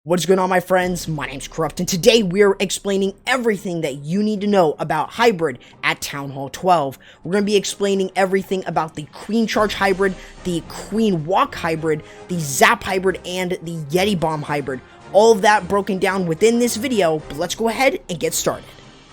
What is going on, my friends? My name's Corrupt, and today we're explaining everything that you need to know about Hybrid at Town Hall 12. We're going to be explaining everything about the Queen Charge Hybrid, the Queen Walk Hybrid, the Zap Hybrid, and the Yeti Bomb Hybrid. All of that broken down within this video, but let's go ahead and get started.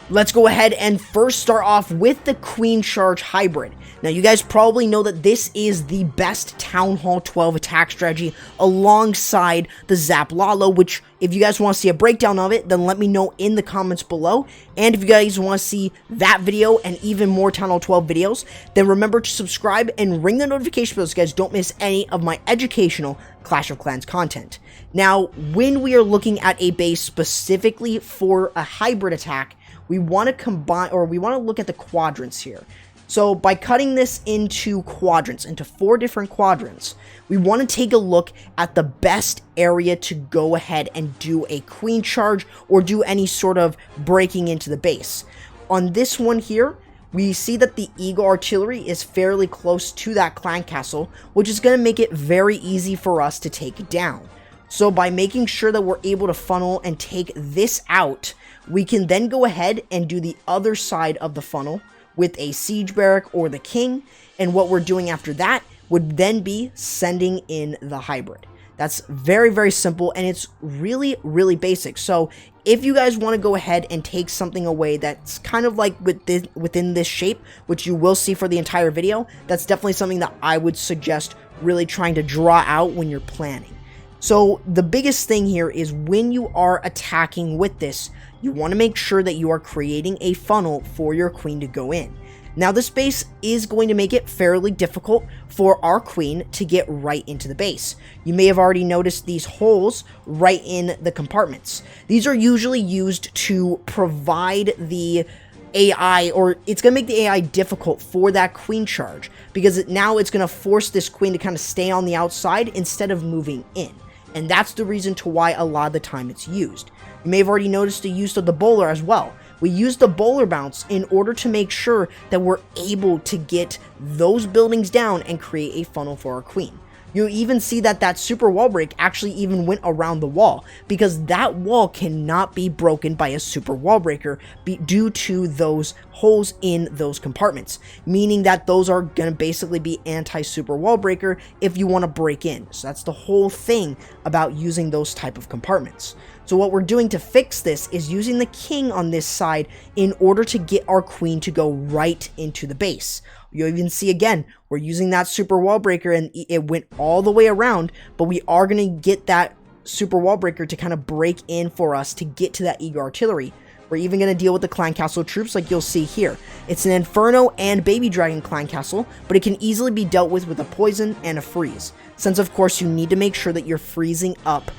Let's go ahead and first start off with the Queen Charge Hybrid. Now, you guys probably know that this is the best Town Hall 12 attack strategy alongside the Zap Lalo, which if you guys want to see a breakdown of it, then let me know in the comments below. And if you guys want to see that video and even more Town Hall 12 videos, then remember to subscribe and ring the notification bell so you guys don't miss any of my educational Clash of Clans content. Now, when we are looking at a base specifically for a hybrid attack, we want to combine, or we want to look at the quadrants here. So by cutting this into quadrants, into 4 different quadrants, we want to take a look at the best area to go ahead and do a queen charge or do any sort of breaking into the base. On this one here, we see that the Eagle Artillery is fairly close to that clan castle, which is going to make it very easy for us to take it down. So by making sure that we're able to funnel and take this out, we can then go ahead and do the other side of the funnel with a siege barrack or the king, and what we're doing after that would then be sending in the hybrid. That's very, very simple, and it's really, really basic. So if you guys want to go ahead and take something away that's kind of like within this shape, which you will see for the entire video, that's definitely something that I would suggest really trying to draw out when you're planning. So the biggest thing here is when you are attacking with this, you want to make sure that you are creating a funnel for your queen to go in. Now, this base is going to make it fairly difficult for our queen to get right into the base. You may have already noticed these holes right in the compartments. These are usually used to provide the AI, or it's going to make the AI difficult for that queen charge, because now it's going to force this queen to kind of stay on the outside instead of moving in. And that's the reason to why a lot of the time it's used. You may have already noticed the use of the bowler as well. We use the bowler bounce in order to make sure that we're able to get those buildings down and create a funnel for our queen. You'll even see that that super wall break actually even went around the wall, because that wall cannot be broken by a super wall breaker due to those holes in those compartments, meaning that those are going to basically be anti-super wall breaker if you want to break in. So that's the whole thing about using those type of compartments. So what we're doing to fix this is using the king on this side in order to get our queen to go right into the base. You'll even see again, we're using that super wall breaker and it went all the way around, but we are going to get that super wall breaker to kind of break in for us to get to that Eagle Artillery. We're even going to deal with the clan castle troops like you'll see here. It's an Inferno and Baby Dragon clan castle, but it can easily be dealt with a poison and a freeze, since of course you need to make sure that you're freezing up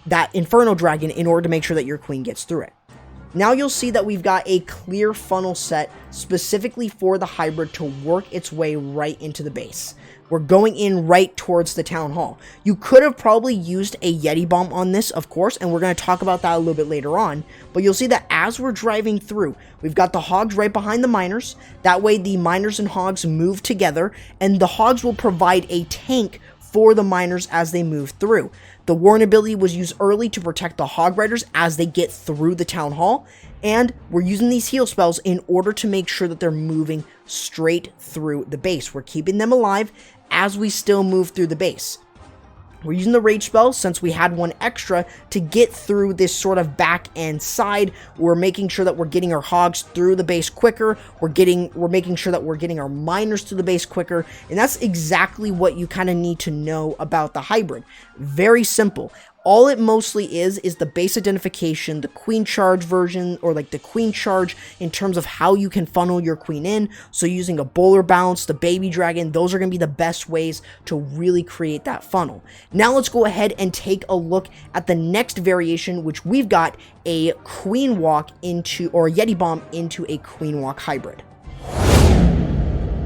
that Inferno Dragon in order to make sure that your queen gets through it. Now you'll see that we've got a clear funnel set specifically for the hybrid to work its way right into the base. We're going in right towards the town hall. You could have probably used a Yeti Bomb on this, of course, and we're going to talk about that a little bit later on, but you'll see that as we're driving through, we've got the hogs right behind the miners. That way the miners and hogs move together, and the hogs will provide a tank for the miners as they move through. The Warren ability was used early to protect the Hog Riders as they get through the Town Hall, and we're using these heal spells in order to make sure that they're moving straight through the base. We're keeping them alive as we still move through the base. We're using the rage spell since we had one extra to get through this sort of back and side. We're making sure that we're getting our hogs through the base quicker. We're making sure that we're getting our miners to the base quicker. And that's exactly what you kind of need to know about the hybrid. Very simple. All it mostly is the base identification, the queen charge version, or like the queen charge in terms of how you can funnel your queen in. So using a bowler bounce, the baby dragon, those are going to be the best ways to really create that funnel. Now let's go ahead and take a look at the next variation, which we've got a queen walk into, or a Yeti bomb into a queen walk hybrid.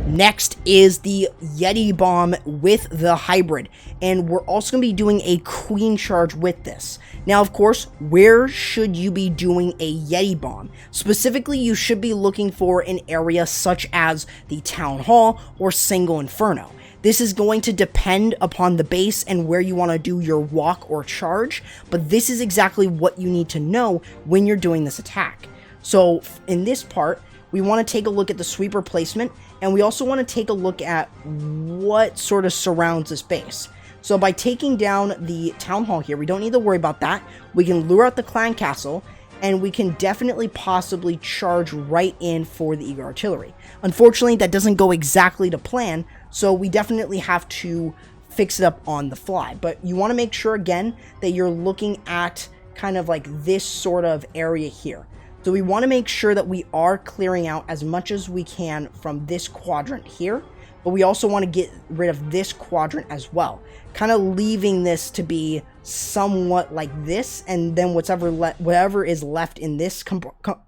Next is the Yeti Bomb with the hybrid, and we're also going to be doing a queen charge with this. Now, of course, where should you be doing a Yeti Bomb? Specifically, you should be looking for an area such as the Town Hall or Single Inferno. This is going to depend upon the base and where you want to do your walk or charge, but this is exactly what you need to know when you're doing this attack. So in this part, we want to take a look at the sweeper placement, and we also want to take a look at what sort of surrounds this base. So by taking down the town hall here, we don't need to worry about that. We can lure out the clan castle, and we can definitely possibly charge right in for the eager artillery. Unfortunately, that doesn't go exactly to plan, so we definitely have to fix it up on the fly. But you want to make sure, again, that you're looking at kind of like this sort of area here. So we want to make sure that we are clearing out as much as we can from this quadrant here, but we also want to get rid of this quadrant as well, kind of leaving this to be somewhat like this, and then whatever is left in this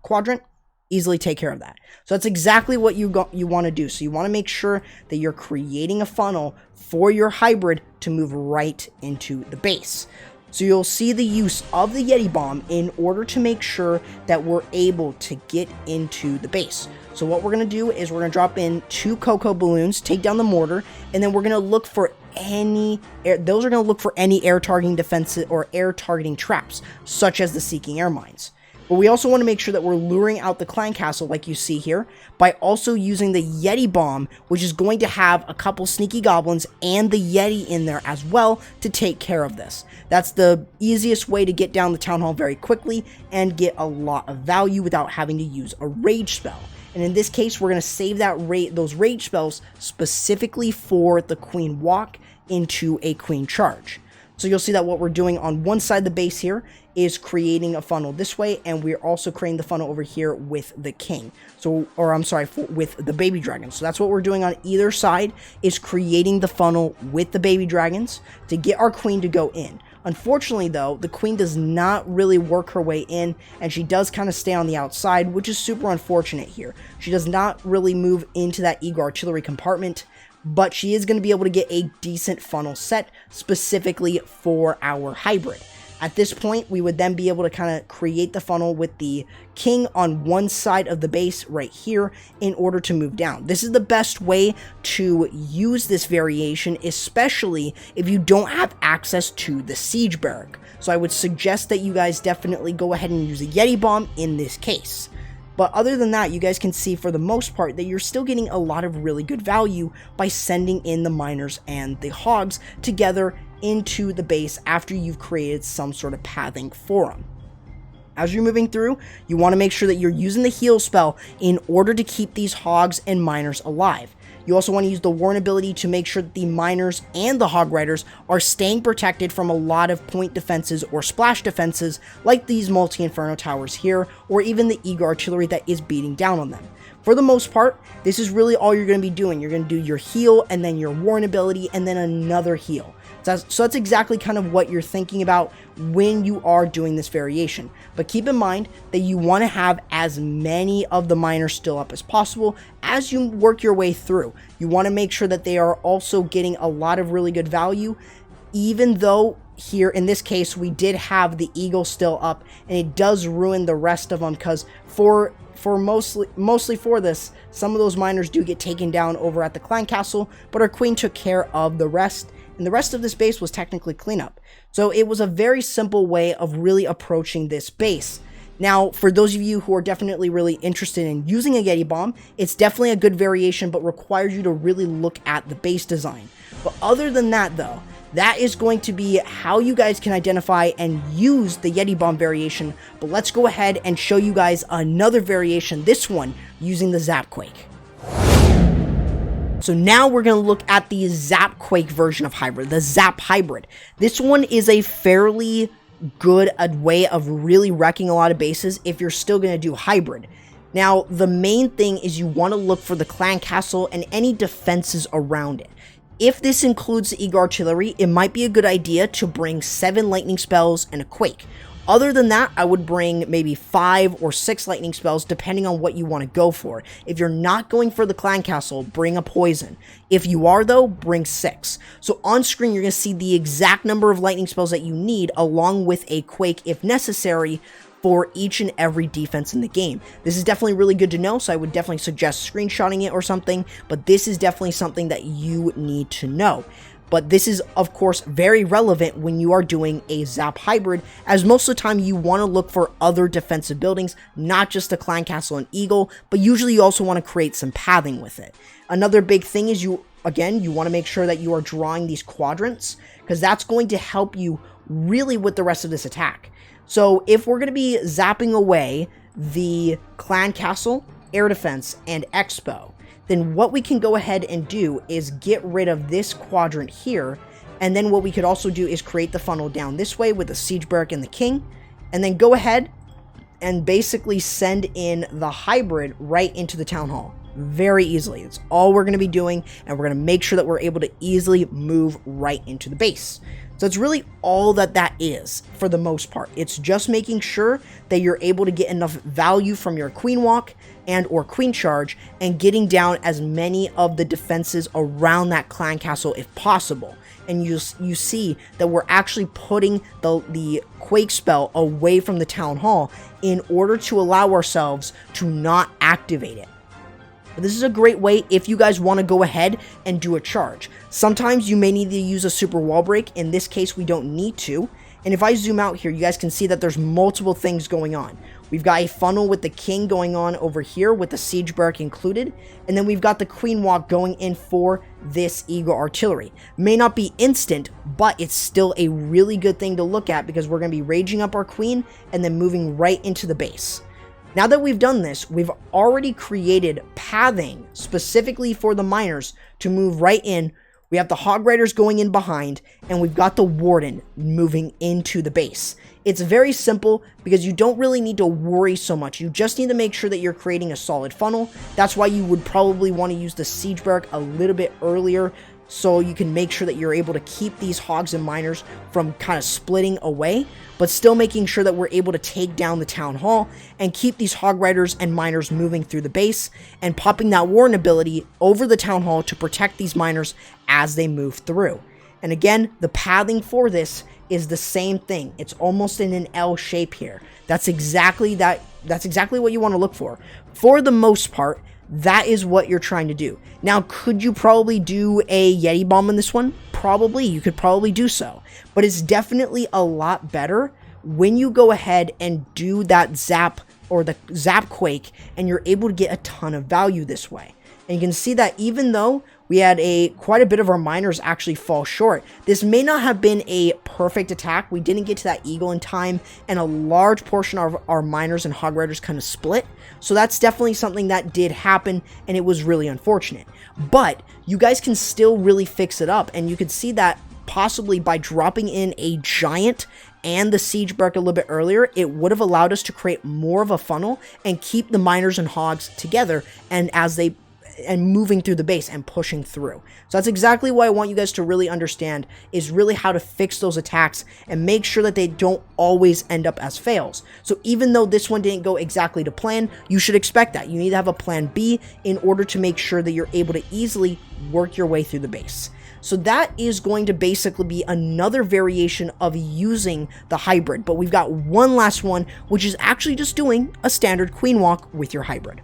quadrant, easily take care of that. So that's exactly what you want to do. So you want to make sure that you're creating a funnel for your hybrid to move right into the base. So you'll see the use of the Yeti Bomb in order to make sure that we're able to get into the base. So what we're going to do is we're going to drop in 2 cocoa balloons, take down the mortar, and then we're going to look for any air targeting defenses or air targeting traps, such as the seeking air mines. But we also want to make sure that we're luring out the clan castle, like you see here, by also using the Yeti Bomb, which is going to have a couple sneaky goblins and the Yeti in there as well to take care of this. That's the easiest way to get down the town hall very quickly and get a lot of value without having to use a rage spell. And in this case, we're going to save those rage spells specifically for the queen walk into a queen charge. So you'll see that what we're doing on one side of the base here is creating a funnel this way, and we're also creating the funnel over here with the king. With the baby dragon. So that's what we're doing on either side, is creating the funnel with the baby dragons to get our queen to go in. Unfortunately, though, the queen does not really work her way in, and she does kind of stay on the outside, which is super unfortunate here. She does not really move into that eager artillery compartment, but she is going to be able to get a decent funnel set specifically for our hybrid. At this point, we would then be able to kind of create the funnel with the king on one side of the base right here in order to move down. This is the best way to use this variation, especially if you don't have access to the siege barrack. So I would suggest that you guys definitely go ahead and use a Yeti Bomb in this case. But other than that, you guys can see for the most part that you're still getting a lot of really good value by sending in the miners and the hogs together into the base after you've created some sort of pathing for them. As you're moving through, you want to make sure that you're using the heal spell in order to keep these hogs and miners alive. You also want to use the warn ability to make sure that the miners and the hog riders are staying protected from a lot of point defenses or splash defenses like these multi-inferno towers here, or even the eager artillery that is beating down on them. For the most part, this is really all you're going to be doing. You're going to do your heal and then your warn ability and then another heal. So that's exactly kind of what you're thinking about when you are doing this variation. But keep in mind that you want to have as many of the miners still up as possible as you work your way through. You want to make sure that they are also getting a lot of really good value, even though here in this case we did have the eagle still up, and it does ruin the rest of them because mostly for this, some of those miners do get taken down over at the clan castle, but our queen took care of the rest. And the rest of this base was technically cleanup. So it was a very simple way of really approaching this base. Now, for those of you who are definitely really interested in using a Yeti Bomb, it's definitely a good variation, but requires you to really look at the base design. But other than that, though, that is going to be how you guys can identify and use the Yeti Bomb variation. But let's go ahead and show you guys another variation, this one using the Zap Quake. So now we're going to look at the Zap Quake version of Hybrid, the Zap Hybrid. This one is a fairly good way of really wrecking a lot of bases if you're still going to do Hybrid. Now, the main thing is you want to look for the clan castle and any defenses around it. If this includes the eager artillery, it might be a good idea to bring 7 lightning spells and a quake. Other than that, I would bring maybe 5 or 6 lightning spells depending on what you want to go for. If you're not going for the clan castle, bring a poison. If you are though, bring 6. So on screen, you're going to see the exact number of lightning spells that you need along with a quake if necessary for each and every defense in the game. This is definitely really good to know, so I would definitely suggest screenshotting it or something, but this is definitely something that you need to know. But this is, of course, very relevant when you are doing a Zap Hybrid, as most of the time you want to look for other defensive buildings, not just a Clan Castle and Eagle, but usually you also want to create some pathing with it. Another big thing is you want to make sure that you are drawing these quadrants, because that's going to help you really with the rest of this attack. So if we're going to be zapping away the Clan Castle, Air Defense, and Expo, then what we can go ahead and do is get rid of this quadrant here, and then what we could also do is create the funnel down this way with the Siege Barrack and the King, and then go ahead and basically send in the Hybrid right into the Town Hall. Very easily. It's all we're going to be doing, and we're going to make sure that we're able to easily move right into the base. So it's really all that is for the most part. It's just making sure that you're able to get enough value from your Queen Walk and or Queen Charge and getting down as many of the defenses around that Clan Castle if possible. And you see that we're actually putting the Quake spell away from the Town Hall in order to allow ourselves to not activate it. This is a great way if you guys want to go ahead and do a charge. Sometimes you may need to use a super wall break. In this case, we don't need to. And if I zoom out here, you guys can see that there's multiple things going on. We've got a funnel with the King going on over here with the Siege Barrack included. And then we've got the Queen Walk going in for this Eagle Artillery. May not be instant, but it's still a really good thing to look at because we're going to be raging up our Queen and then moving right into the base. Now that we've done this, we've already created pathing specifically for the miners to move right in. We have the Hog Riders going in behind, and we've got the Warden moving into the base. It's very simple because you don't really need to worry so much. You just need to make sure that you're creating a solid funnel. That's why you would probably want to use the Siege Barrack a little bit earlier, so you can make sure that you're able to keep these hogs and miners from kind of splitting away, but still making sure that we're able to take down the Town Hall and keep these hog riders and miners moving through the base and popping that Warden ability over the Town Hall to protect these miners as they move through. And again, the pathing for this is the same thing. It's almost in an L shape here. That's exactly what you want to look for. For the most part, that is what you're trying to do. Now, could you probably do a Yeti Bomb in this one? Probably. You could probably do so. But it's definitely a lot better when you go ahead and do that Zap or the Zap Quake and you're able to get a ton of value this way. And you can see that even though we had quite a bit of our miners actually fall short, this may not have been a perfect attack. We didn't get to that Eagle in time, and a large portion of our miners and hog riders kind of split. So that's definitely something that did happen, and it was really unfortunate. But you guys can still really fix it up, and you could see that possibly by dropping in a giant and the Siege Barrack a little bit earlier, it would have allowed us to create more of a funnel and keep the miners and hogs together and moving through the base and pushing through. So that's exactly what I want you guys to really understand, is really how to fix those attacks and make sure that they don't always end up as fails. So even though this one didn't go exactly to plan, you should expect that. You need to have a plan B in order to make sure that you're able to easily work your way through the base. So that is going to basically be another variation of using the Hybrid, but we've got one last one, which is actually just doing a standard Queen Walk with your Hybrid.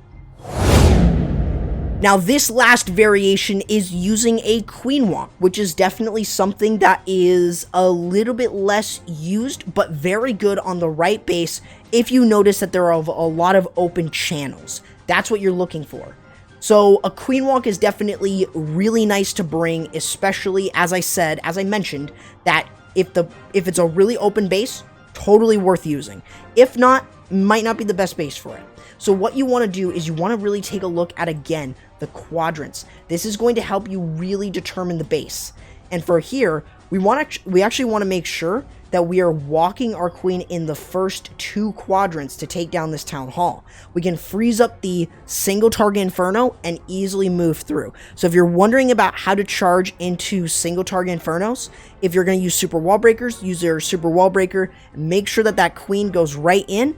Now, this last variation is using a Queen Walk, which is definitely something that is a little bit less used, but very good on the right base if you notice that there are a lot of open channels. That's what you're looking for. So a Queen Walk is definitely really nice to bring, especially as I mentioned, that if it's a really open base, totally worth using. If not, might not be the best base for it. So what you want to do is you want to really take a look at, again, the quadrants. This is going to help you really determine the base. And for here, we actually want to make sure that we are walking our queen in the first two quadrants to take down this Town Hall. We can freeze up the single target Inferno and easily move through. So if you're wondering about how to charge into single target Infernos, if you're going to use super wall breakers, use your super wall breaker. Make sure that queen goes right in.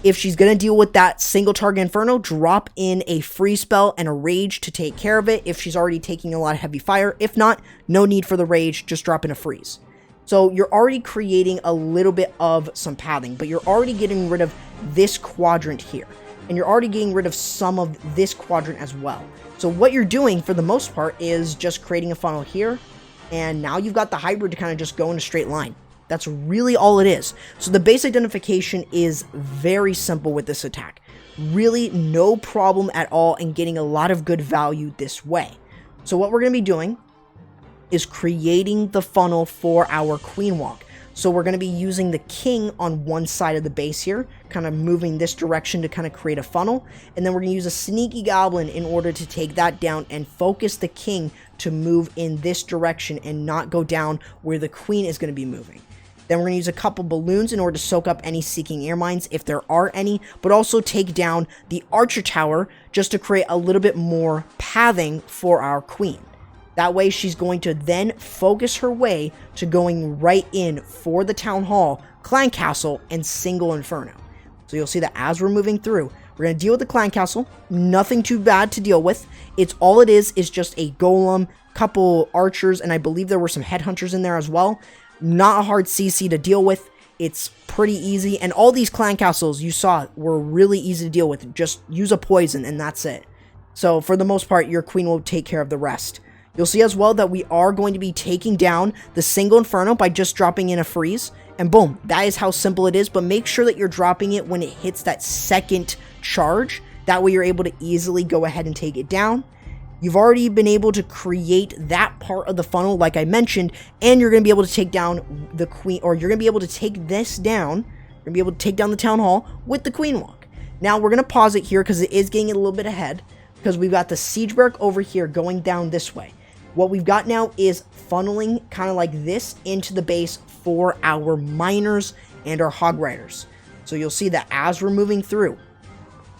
If she's going to deal with that single target Inferno, drop in a free spell and a rage to take care of it if she's already taking a lot of heavy fire. If not, no need for the rage, just drop in a freeze. So you're already creating a little bit of some pathing, but you're already getting rid of this quadrant here. And you're already getting rid of some of this quadrant as well. So what you're doing for the most part is just creating a funnel here. And now you've got the hybrid to kind of just go in a straight line. That's really all it is. So the base identification is very simple with this attack. Really no problem at all in getting a lot of good value this way. So what we're going to be doing is creating the funnel for our queen walk. So we're going to be using the king on one side of the base here, kind of moving this direction to kind of create a funnel. And then we're going to use a sneaky goblin in order to take that down and focus the king to move in this direction and not go down where the queen is going to be moving. Then we're going to use a couple balloons in order to soak up any seeking air mines if there are any, but also take down the archer tower just to create a little bit more pathing for our queen. That way she's going to then focus her way to going right in for the town hall, clan castle, and single inferno. So you'll see that as we're moving through, we're going to deal with the clan castle. Nothing too bad to deal with. It's all it is just a golem, couple archers, and I believe there were some headhunters in there as well. Not a hard CC to deal with. It's pretty easy. And all these clan castles you saw were really easy to deal with. Just use a poison and that's it. So for the most part, your queen will take care of the rest. You'll see as well that we are going to be taking down the single inferno by just dropping in a freeze. And boom, that is how simple it is. But make sure that you're dropping it when it hits that second charge. That way you're able to easily go ahead and take it down. You've already been able to create that part of the funnel like I mentioned. And you're going to be able to take down the queen, or you're going to be able to take this down. You're going to be able to take down the town hall with the queen walk. Now we're going to pause it here because it is getting a little bit ahead. Because we've got the siege barrack over here going down this way. What we've got now is funneling kind of like this into the base for our miners and our hog riders. So you'll see that as we're moving through,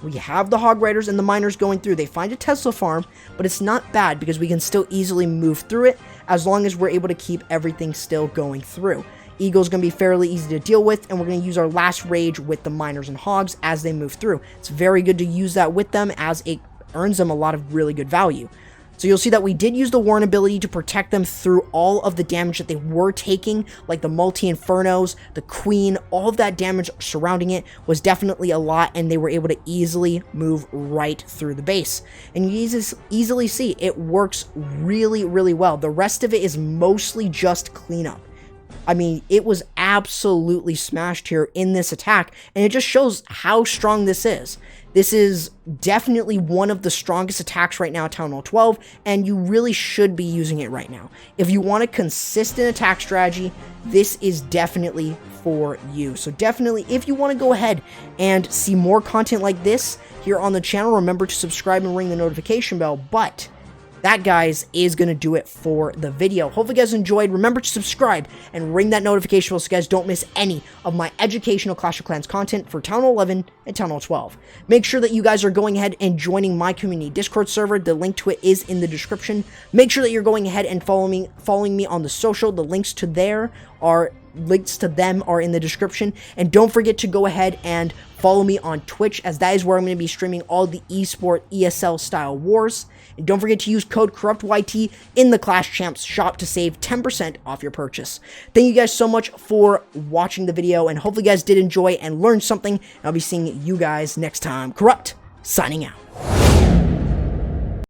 we have the hog riders and the miners going through. They find a Tesla farm, but it's not bad because we can still easily move through it as long as we're able to keep everything still going through. Eagle's going to be fairly easy to deal with, and we're going to use our last rage with the miners and hogs as they move through. It's very good to use that with them as it earns them a lot of really good value. So you'll see that we did use the Warren ability to protect them through all of the damage that they were taking, like the multi-infernos, the queen, all of that damage surrounding it was definitely a lot, and they were able to easily move right through the base. And you easily see it works really, really well. The rest of it is mostly just cleanup. I mean, it was absolutely smashed here in this attack, and it just shows how strong this is. This is definitely one of the strongest attacks right now at Town Hall 12, and you really should be using it right now. If you want a consistent attack strategy, this is definitely for you. So definitely, if you want to go ahead and see more content like this here on the channel, remember to subscribe and ring the notification bell. But that, guys, is going to do it for the video. Hopefully you guys enjoyed. Remember to subscribe and ring that notification bell so you guys don't miss any of my educational Clash of Clans content for Town Hall 11 and Town Hall 12. Make sure that you guys are going ahead and joining my community Discord server. The link to it is in the description. Make sure that you're going ahead and following me on the social. The links to them are in the description. And don't forget to go ahead and follow me on Twitch, as that is where I'm going to be streaming all the esport ESL style wars. And don't forget to use code CorruptYT in the Clash Champs shop to save 10% off your purchase. Thank you guys so much for watching the video, and hopefully you guys did enjoy and learn something. And I'll be seeing you guys next time. Corrupt, signing out.